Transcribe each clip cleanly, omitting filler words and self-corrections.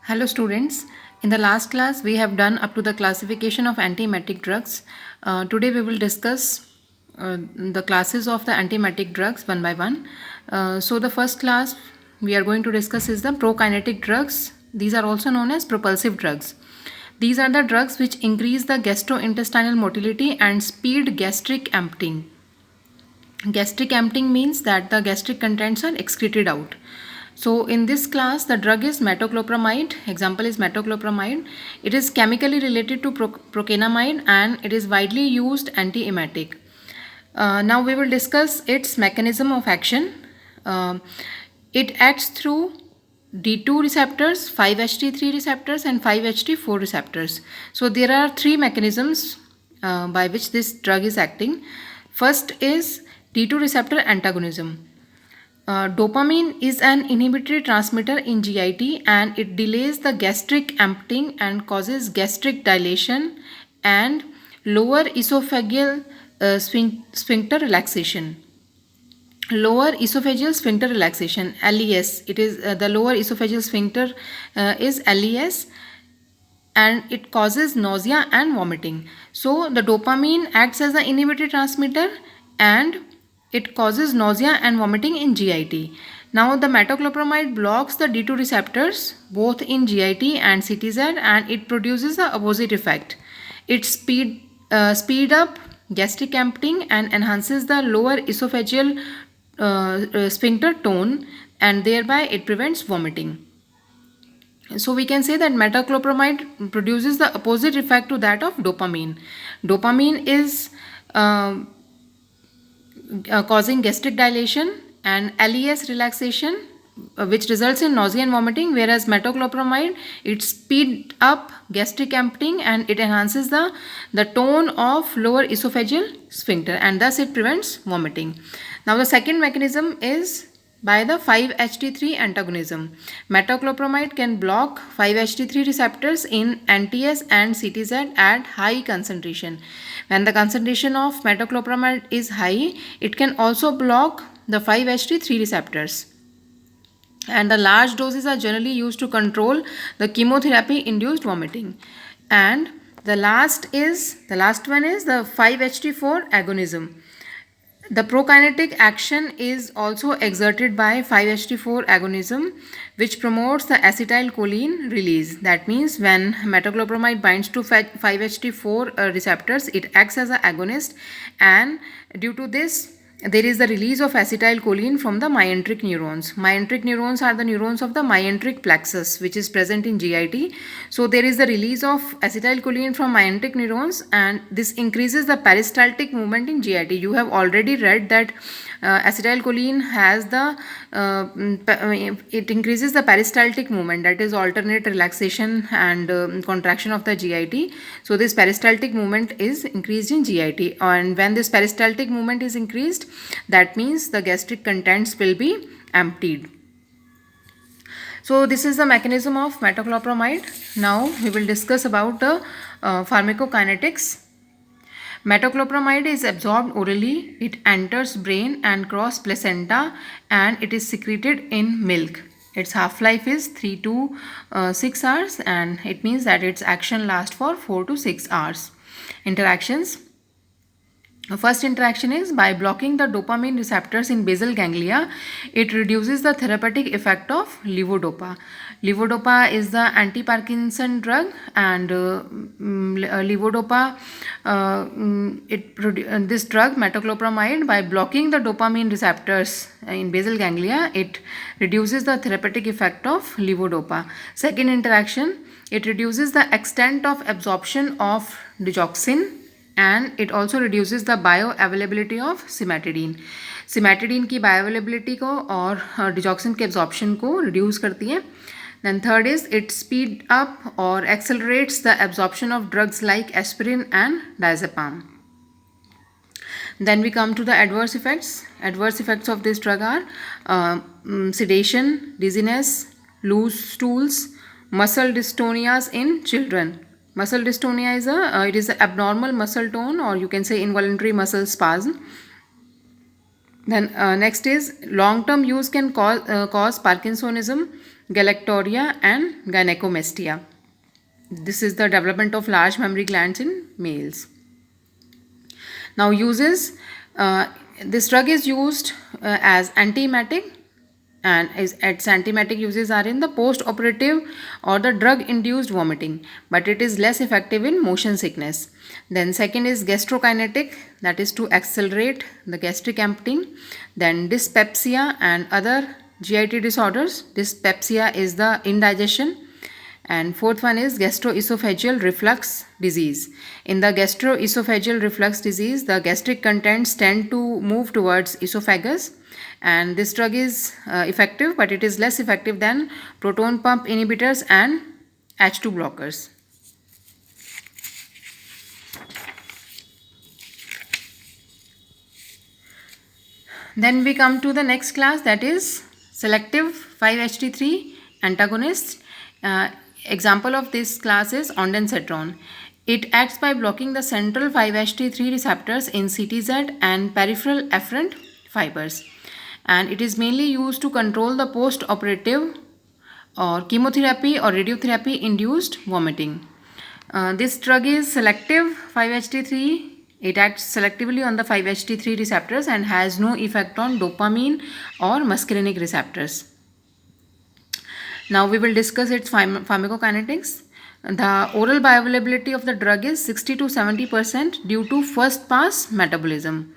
Hello students, in the last class we have done up to the classification of antiemetic drugs. Today we will discuss the classes of the antiemetic drugs one by one. So the first class we are going to discuss is the prokinetic drugs. These are also known as propulsive drugs. These are the drugs which increase the gastrointestinal motility and speed gastric emptying. Gastric emptying means that the gastric contents are excreted out. So in this class the drug is metoclopramide. Example is metoclopramide. It is chemically related to procainamide and it is widely used antiemetic. Now we will discuss its mechanism of action. It acts through D2 receptors, 5-HT3 receptors and 5-HT4 receptors. So there are three mechanisms by which this drug is acting. First is D2 receptor antagonism. Dopamine is an inhibitory transmitter in GIT and it delays the gastric emptying and causes gastric dilation and lower esophageal sphincter relaxation. Lower esophageal sphincter relaxation, LES. It is the lower esophageal sphincter is LES and it causes nausea and vomiting. So the dopamine acts as an inhibitory transmitter and it causes nausea and vomiting in GIT. Now the metoclopramide blocks the D2 receptors both in GIT and CTZ and it produces the opposite effect. It speed up gastric emptying and enhances the lower esophageal sphincter tone and thereby it prevents vomiting. So we can say that metoclopramide produces the opposite effect to that of dopamine. Dopamine is causing gastric dilation and LES relaxation which results in nausea and vomiting, whereas metoclopramide it speeds up gastric emptying and it enhances the tone of lower esophageal sphincter and thus it prevents vomiting. Now the second mechanism is by the 5-HT3 antagonism. Metoclopramide can block 5-HT3 receptors in NTS and CTZ at high concentration. When the concentration of metoclopramide is high, it can also block the 5-HT3 receptors. And the large doses are generally used to control the chemotherapy-induced vomiting. And the last one is the 5-HT4 agonism. The prokinetic action is also exerted by 5-HT4 agonism, which promotes the acetylcholine release. That means when metoclopramide binds to 5-HT4 receptors, it acts as an agonist, and due to this, there is the release of acetylcholine from the myenteric neurons. Myenteric neurons are the neurons of the myenteric plexus, which is present in GIT. So there is the release of acetylcholine from myenteric neurons, and this increases the peristaltic movement in GIT. You have already read that acetylcholine has it increases the peristaltic movement, that is alternate relaxation and contraction of the GIT. So this peristaltic movement is increased in GIT, and when this peristaltic movement is increased, that means the gastric contents will be emptied. So this is the mechanism of metoclopramide. Now we will discuss about the pharmacokinetics. Metoclopramide is absorbed orally, it enters brain and cross placenta and it is secreted in milk. Its half-life is 3 to 6 hours and it means that its action lasts for 4 to 6 hours. Interactions. First interaction is by blocking the dopamine receptors in basal ganglia, it reduces the therapeutic effect of levodopa. Levodopa is the anti-Parkinson drug, and levodopa, this drug metoclopramide, by blocking the dopamine receptors in basal ganglia, it reduces the therapeutic effect of levodopa. Second interaction, it reduces the extent of absorption of digoxin and it also reduces the bioavailability of cimetidine. Cimetidine की bioavailability को और digoxin के absorption को reduce करती है. Then third is it speed up or accelerates the absorption of drugs like aspirin and diazepam. Then we come to the adverse effects. Adverse effects of this drug are sedation, dizziness, loose stools, muscle dystonias in children. Muscle dystonia is it is an abnormal muscle tone, or you can say involuntary muscle spasm. Then next is long-term use can cause Parkinsonism, galactorrhea, and gynecomastia. This is the development of large mammary glands in males. Now uses, this drug is used as antiemetic, and its antiemetic uses are in the post-operative or the drug-induced vomiting, but it is less effective in motion sickness. Then second is gastrokinetic, that is to accelerate the gastric emptying. Then dyspepsia and other GIT disorders. Dyspepsia is the indigestion. And fourth one is gastroesophageal reflux disease. In the gastroesophageal reflux disease, the gastric contents tend to move towards esophagus, and this drug is effective, but it is less effective than proton pump inhibitors and H2 blockers. Then we come to the next class, that is selective 5-HT3 antagonists. Example of this class is ondansetron. It acts by blocking the central 5-HT3 receptors in CTZ and peripheral afferent fibers, and it is mainly used to control the post-operative or chemotherapy or radiotherapy induced vomiting. This drug is selective 5-HT3. It acts selectively on the 5-HT3 receptors and has no effect on dopamine or muscarinic receptors. Now we will discuss its pharmacokinetics. The oral bioavailability of the drug is 60 to 70% due to first pass metabolism.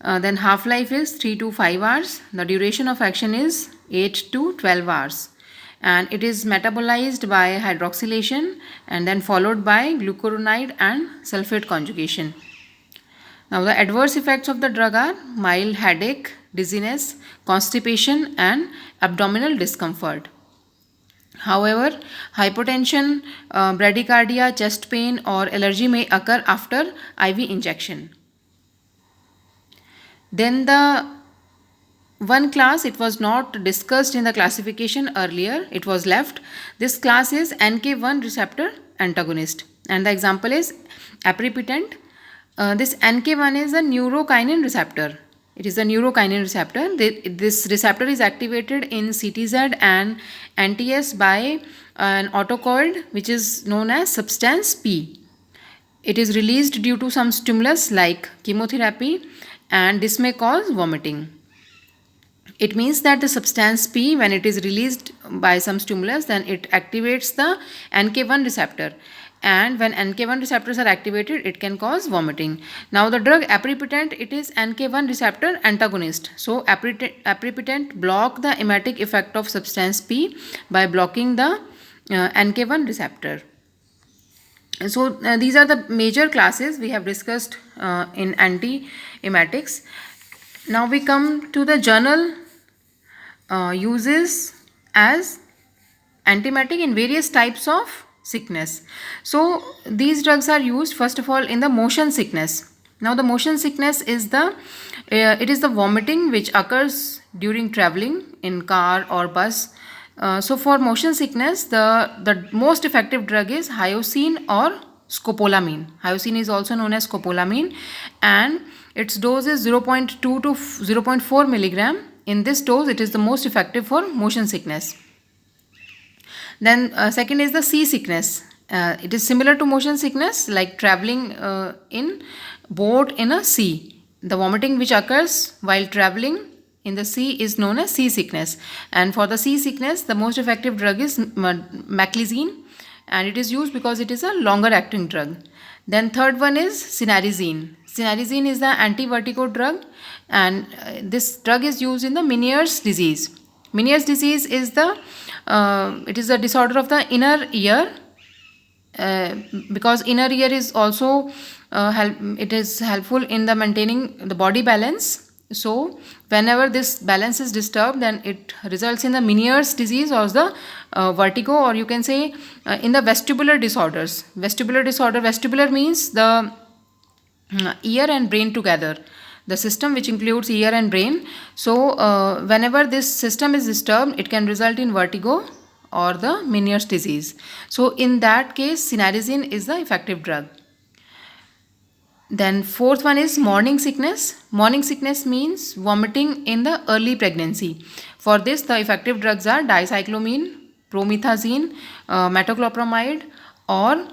Then half-life is 3 to 5 hours. The duration of action is 8 to 12 hours. And it is metabolized by hydroxylation and then followed by glucuronide and sulfate conjugation. Now the adverse effects of the drug are mild headache, dizziness, constipation, and abdominal discomfort. However, hypotension, bradycardia, chest pain, or allergy may occur after IV injection. Then the one class, it was not discussed in the classification earlier, it was left. This class is NK1 receptor antagonist, and the example is aprepitant. This NK1 is a neurokinin receptor. It is a neurokinin receptor. This receptor is activated in CTZ and NTS by an autocoiled, which is known as substance P. It is released due to some stimulus like chemotherapy, and this may cause vomiting. It means that the substance P, when it is released by some stimulus, then it activates the NK1 receptor. And when NK1 receptors are activated, it can cause vomiting. Now the drug aprepitant, it is NK1 receptor antagonist. So aprepitant block the emetic effect of substance P by blocking the NK1 receptor. So these are the major classes we have discussed in anti-emetics. Now we come to the journal uses as antiemetic in various types of sickness. So these drugs are used first of all in the motion sickness. Now the motion sickness is it is the vomiting which occurs during traveling in car or bus. So for motion sickness, the most effective drug is hyoscine or scopolamine. Hyoscine is also known as scopolamine, and its dose is 0.2 to 0.4 milligram. In this dose, it is the most effective for motion sickness. Then second is the sea sickness. It is similar to motion sickness, like traveling in boat in a sea. The vomiting which occurs while traveling in the sea is known as sea sickness. And for the sea sickness, the most effective drug is maclizine, and it is used because it is a longer acting drug. Then third one is cinnarizine. Cinnarizine is the anti-vertigo drug, and this drug is used in the Meniere's disease. Meniere's disease is it is a disorder of the inner ear, because inner ear is also it is helpful in the maintaining the body balance. So whenever this balance is disturbed, then it results in the Meniere's disease or the vertigo, or you can say in the vestibular disorders. Vestibular means the ear and brain together, the system which includes ear and brain. So whenever this system is disturbed, it can result in vertigo or the Meniere's disease. So in that case, cinnarizine is the effective drug. Then fourth one is morning sickness. Morning sickness means vomiting in the early pregnancy. For this, the effective drugs are dicyclomine, promethazine, metoclopramide, or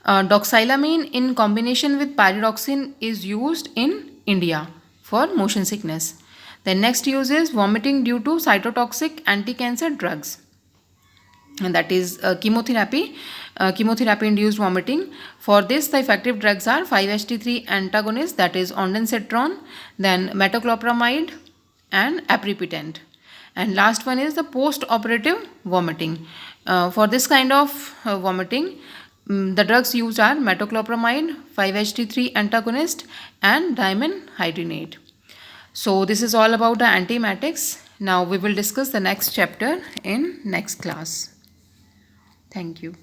doxylamine in combination with pyridoxine is used in India for motion sickness. The next use is vomiting due to cytotoxic anti-cancer drugs, and that is chemotherapy induced vomiting. For this, the effective drugs are 5-HT3 antagonist, that is ondansetron, then metoclopramide and aprepitant. And last one is the post operative vomiting. For this kind of vomiting, the drugs used are metoclopramide, 5-HT3 antagonist and dimenhydrinate. So this is all about the antiemetics. Now we will discuss the next chapter in next class. Thank you.